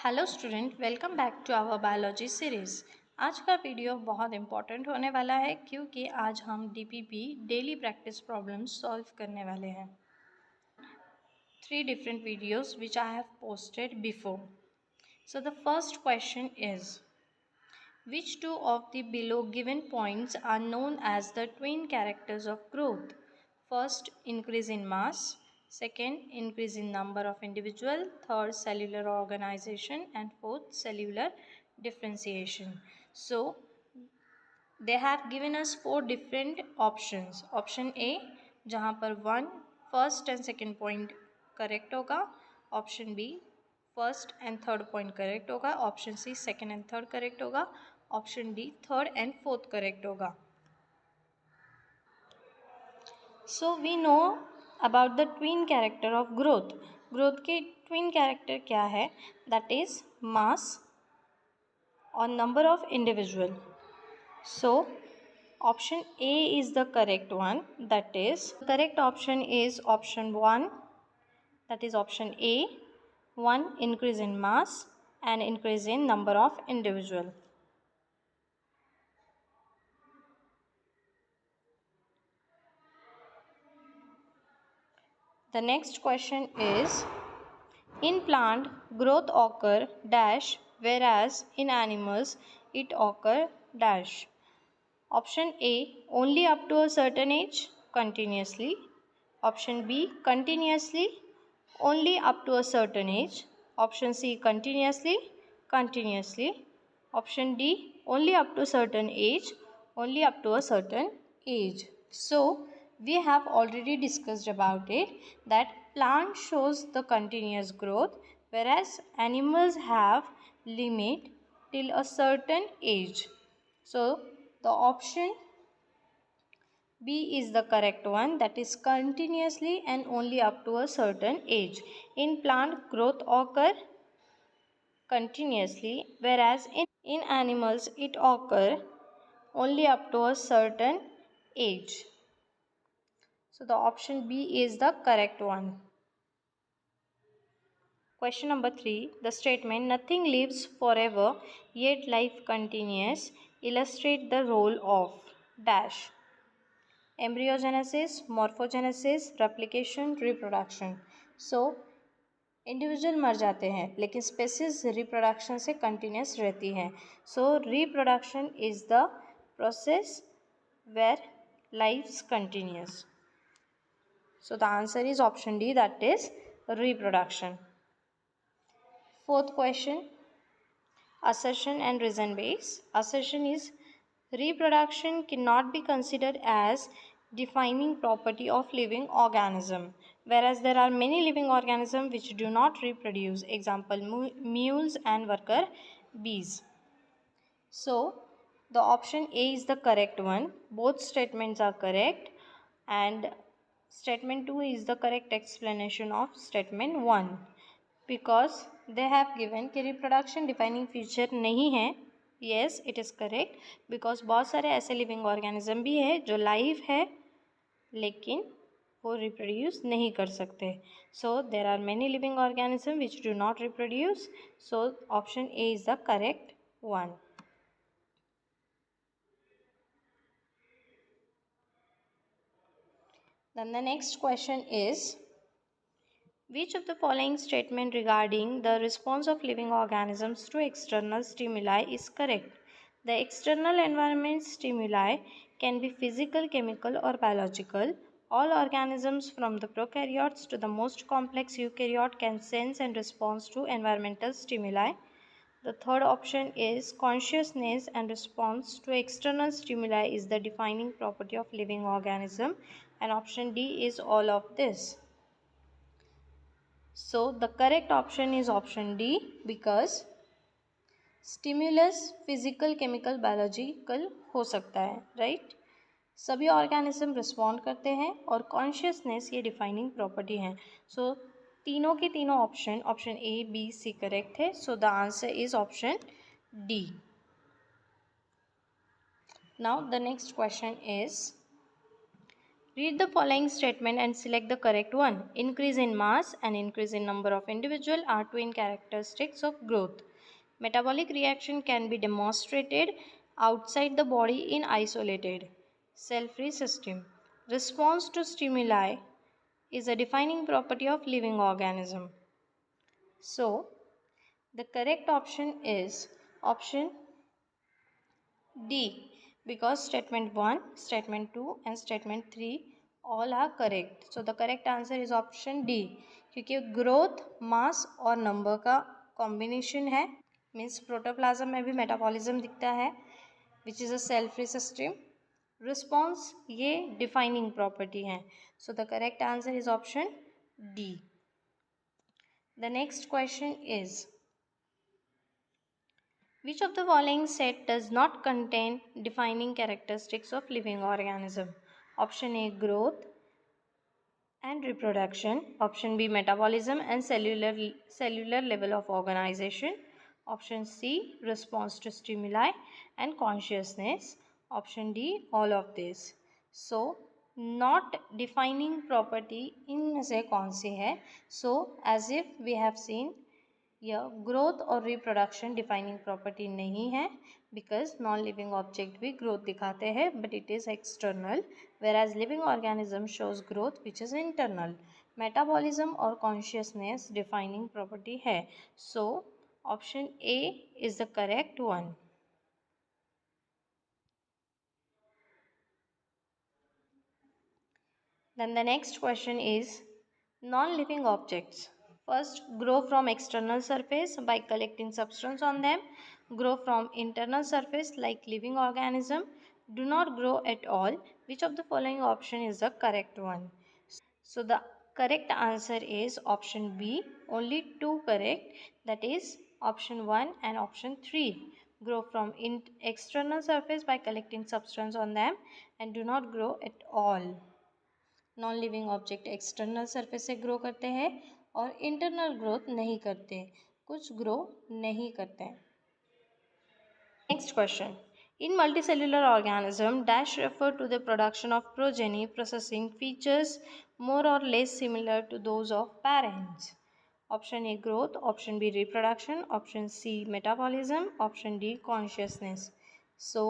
Hello student, welcome back to our biology series. आज का video बहुत इंपॉर्टेंट होने वाला है क्योंकि आज हम DPP daily practice problems solve करने वाले हैं। 3 different videos which I have posted before. So the first question is, which two of the below given points are known as the twin characters of growth? First, increase in mass. Second, increase in number of individual. Third, cellular organization. And fourth, cellular differentiation. So they have given us 4 different options. Option A, जहाँ पर 1 first and second point correct होगा. Option B, first and third point correct होगा. Option C second and third correct होगा. Option D third and fourth correct होगा. So we know about the twin character of growth. Growth के twin character क्या है? That is mass और number of individual. सो option A is the correct one. That is, correct option is option 1. That is option A. 1 increase in mass and increase in number of individual. The next question is, in plant growth occur dash whereas in animals it occur dash. Option A, only up to a certain age, continuously. Option B, continuously, only up to a certain age. Option C, continuously, continuously. Option D, only up to certain age, only up to a certain age. So we have already discussed about it, that plant shows the continuous growth whereas animals have limit till a certain age. So the option B is the correct one, that is continuously and only up to a certain age. In plant growth occur continuously whereas in animals it occur only up to a certain age. So the option B is the correct one. Question number 3. The statement nothing lives forever yet life continues illustrate the role of dash. Embryogenesis, morphogenesis, replication, reproduction. So individual मर जाते हैं लेकिन species reproduction से continues रहती हैं. So reproduction is the process where life continues. So the answer is option D, that is reproduction. Fourth question, assertion and reason base. Assertion is, reproduction cannot be considered as defining property of living organism, whereas there are many living organisms which do not reproduce. Example, mules and worker bees. So the option A is the correct one. Both statements are correct and statement 2 is the correct explanation of statement 1, because they have given कि reproduction defining feature नहीं है. Yes, it is correct, because बहुत सारे ऐसे living organism भी है जो live है लेकिन वो reproduce नहीं कर सकते. So there are many living organism which do not reproduce. So option A is the correct one. Then the next question is, which of the following statement regarding the response of living organisms to external stimuli is correct? The external environment stimuli can be physical, chemical or biological. All organisms from the prokaryotes to the most complex eukaryote can sense and respond to environmental stimuli. The third option is, consciousness and response to external stimuli is the defining property of living organism, and option D is all of this. So the correct option is option D, because stimulus physical, chemical, biological हो सकता है, right? सभी organism respond करते हैं और consciousness ये defining property है. सो तीनों के तीनों option A B C correct है. So the answer is option D. Now the next question is, Read the following statement and select the correct one. Increase in mass and increase in number of individual are twin characteristics of growth. Metabolic reaction can be demonstrated outside the body in isolated cell-free system. Response to stimuli is a defining property of living organism. So, the correct option is option D, because statement 1, statement 2 and statement 3 all are correct. So the correct answer is option D, क्योंकि growth मास और number का combination है, means protoplasm में भी metabolism दिखता है, which is a cell free system. Response ये defining property है. So the correct answer is option D. The next question is which of the following set does not contain defining characteristics of living organism? Option A, growth and reproduction. Option B, metabolism and cellular level of organization. Option C, response to stimuli and consciousness. Option D, all of this. So not defining property इनमें से कौन सी है? So as if we have seen, यह growth और reproduction defining property नहीं है, because non living object भी growth दिखाते हैं, but it is external, whereas living organism shows growth which is internal. Metabolism और कॉन्शियसनेस डिफाइनिंग प्रॉपर्टी है. So option A is the correct one. Then the next question is non-living objects. First, grow from external surface by collecting substance on them. Grow from internal surface like living organism. Do not grow at all. Which of the following option is the correct one? So the correct answer is option B. Only two correct. That is option 1 and option 3. Grow from external surface by collecting substance on them and do not grow at all. Non living object external surface से grow करते हैं और internal growth नहीं करते, कुछ grow नहीं करते. Next question. In multicellular organism dash refer to the production of progeny processing features more or less similar to those of parents. Option A growth, option B reproduction, option C metabolism, option D consciousness. So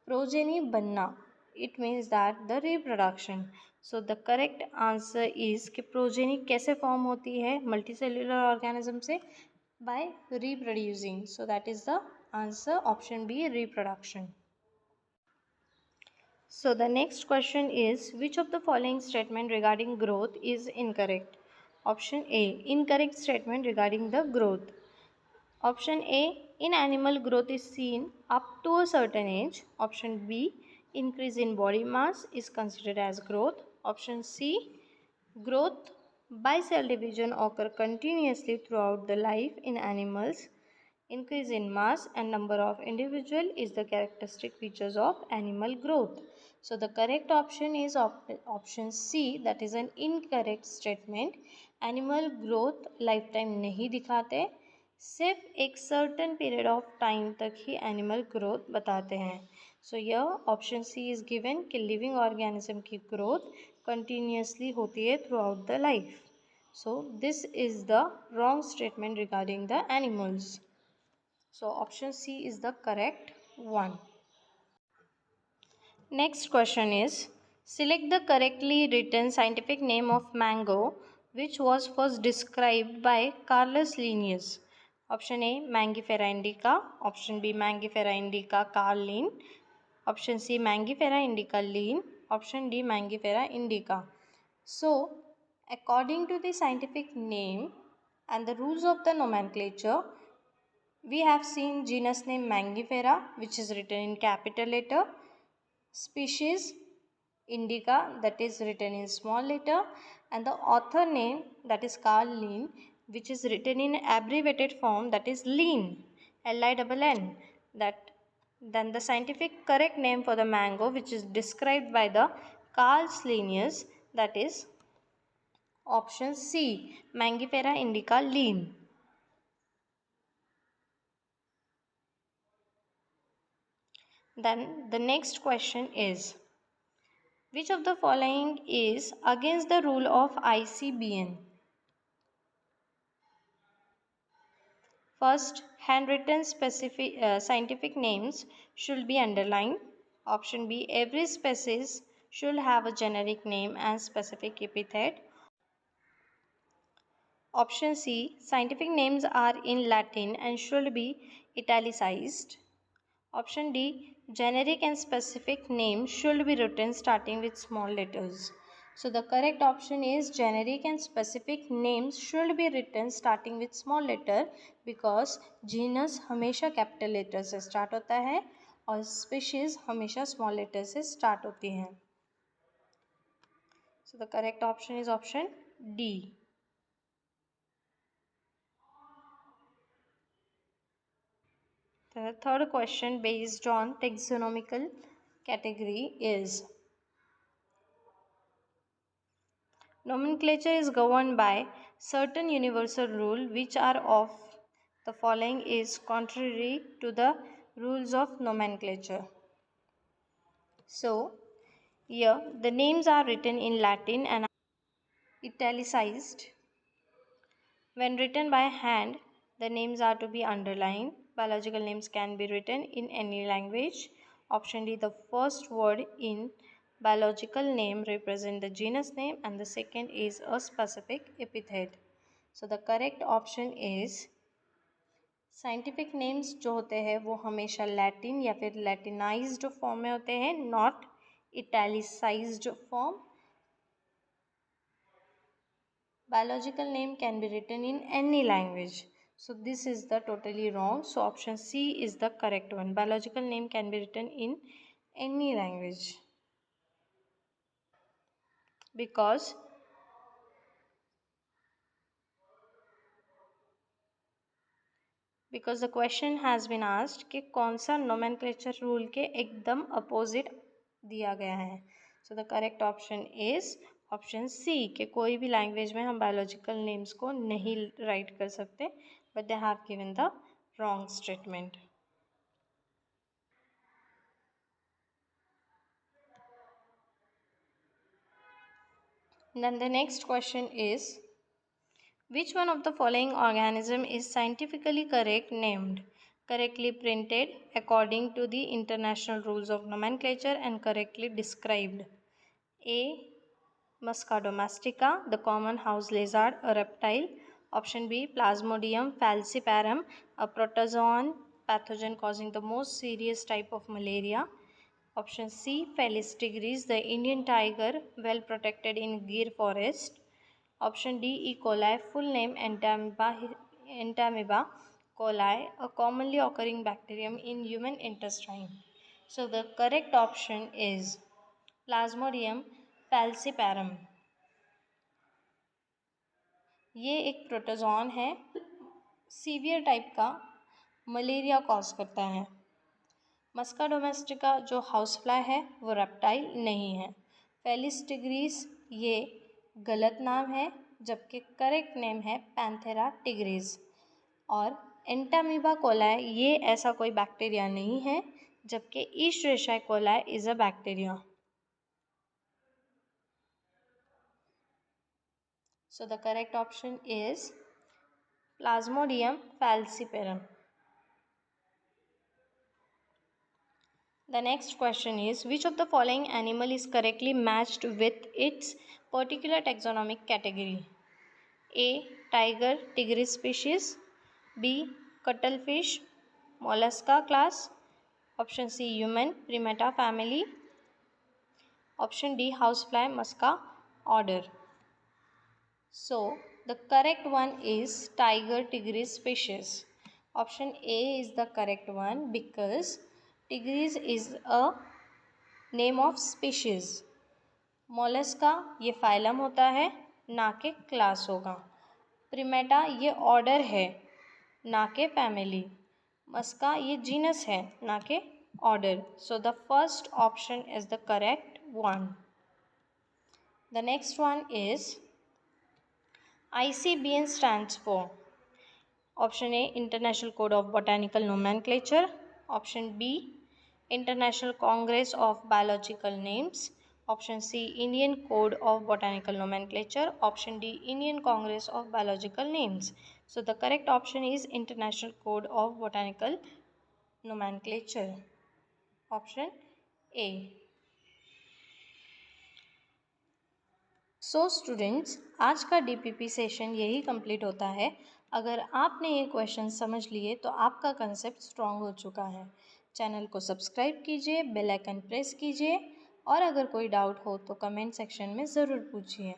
progeny बनना, it means that the reproduction. So the correct answer is कि progeny कैसे form होती है multicellular organism से? By reproducing. So that is the answer, option B reproduction. So the next question is which of the following statement regarding growth is incorrect? Option A, incorrect statement regarding the growth. Option A, in animal growth is seen up to a certain age. Option B, increase in body mass is considered as growth. Option C, growth by cell division occur continuously throughout the life in animals. Increase in mass and number of individual is the characteristic features of animal growth. So the correct option is option C, that is an incorrect statement. Animal growth lifetime नहीं दिखाते, सिर्फ एक certain period of time तक ही animal growth बताते हैं. So यह option C is given कि living organism की ग्रोथ कंटिन्यूसली होती है throughout the life. So this is the wrong statement regarding the animals. So option C is the correct one. Next question is select the correctly written scientific name of mango which was first described by Carlos Linnaeus. Option A, Mangifera indica. Option B, Mangifera indica carlin. Option C, Mangifera indica lean. Option D, Mangifera indica. So according to the scientific name and the rules of the nomenclature, we have seen genus name Mangifera, which is written in capital letter, species indica, that is written in small letter, and the author name, that is Carl Linne, which is written in abbreviated form, that is lean, LINN. That then the scientific correct name for the mango which is described by the Carl Linnaeus, that is option C, Mangifera indica lean. Then the next question is Which of the following is against the rule of ICBN? First, handwritten scientific names should be underlined. Option B, every species should have a generic name and specific epithet. Option C, scientific names are in Latin and should be italicized. Option D, generic and specific names should be written starting with small letters. So the correct option is generic and specific names should be written starting with small letter because genus हमेशा capital letter से start होता है और species हमेशा small letter से start होती हैं. So the correct option is option D. The third question based on taxonomical category is nomenclature is governed by certain universal rules which are of the following is contrary to the rules of nomenclature. So, here the names are written in Latin and italicized. When written by hand, the names are to be underlined. Biological names can be written in any language. Option D, the first word in biological name represent the genus name and the second is a specific epithet. So the correct option is scientific names जो होते हैं वो हमेशा Latin या फिर लैटिनाइज्ड form में होते हैं, not italicised form. Biological name can be written in any language. So this is the totally wrong. So option C is the correct one. Biological name can be written in any language because the question has been asked कि कौन सा nomenclature rule के एकदम opposite दिया गया है. So the correct option is option C कि कोई भी language में हम biological names को नहीं write कर सकते, but they have given the wrong statement. Then the next question is which one of the following organism is scientifically named, correctly printed according to the international rules of nomenclature and correctly described? A. Musca domestica, the common house lizard, a reptile. Option B. Plasmodium falciparum, a protozoan pathogen causing the most serious type of malaria. Option C. Felis tigris, the Indian tiger, well protected in Gir forest. Option D. E. coli, full name Entamoeba coli, a commonly occurring bacterium in human intestine. So the correct option is Plasmodium falciparum. ये एक protozoan है, severe type का, malaria cause करता है. मस्का domestica जो house fly है वो reptile नहीं है. फेलिस टिग्रीस ये गलत नाम है जबकि करेक्ट नेम है पैंथेरा टिग्रीस. और एंटामीबा कोलाई ये ऐसा कोई बैक्टीरिया नहीं है जबकि Escherichia coli is a bacteria. So the correct option is Plasmodium falciparum. The next question is which of the following animal is correctly matched with its particular taxonomic category? A. Tiger tigris species. B. Cuttlefish mollusca class. Option C. Human primata family. Option D. Housefly musca order. So the correct one is tiger tigris species. Option A is the correct one because tigris is a name of species. Mollusca ये phylum होता है ना कि class होगा. प्रिमेटा ये order है ना कि फैमिली. मस्का ये जीनस है ना कि order. So the first option is the correct one. The next one is ICBN stands for option A International Code of Botanical Nomenclature. Option B International Congress of Biological Names. Option C Indian code of botanical nomenclature, option D Indian congress of biological names. So the correct option is international code of botanical nomenclature, option A. So students, आज का DPP session यही complete होता है। अगर आपने ये question समझ लिए तो आपका कंसेप्ट स्ट्रॉन्ग हो चुका है। चैनल को सब्सक्राइब कीजिए, बेल आइकन प्रेस कीजिए और अगर कोई डाउट हो तो कमेंट सेक्शन में ज़रूर पूछिए।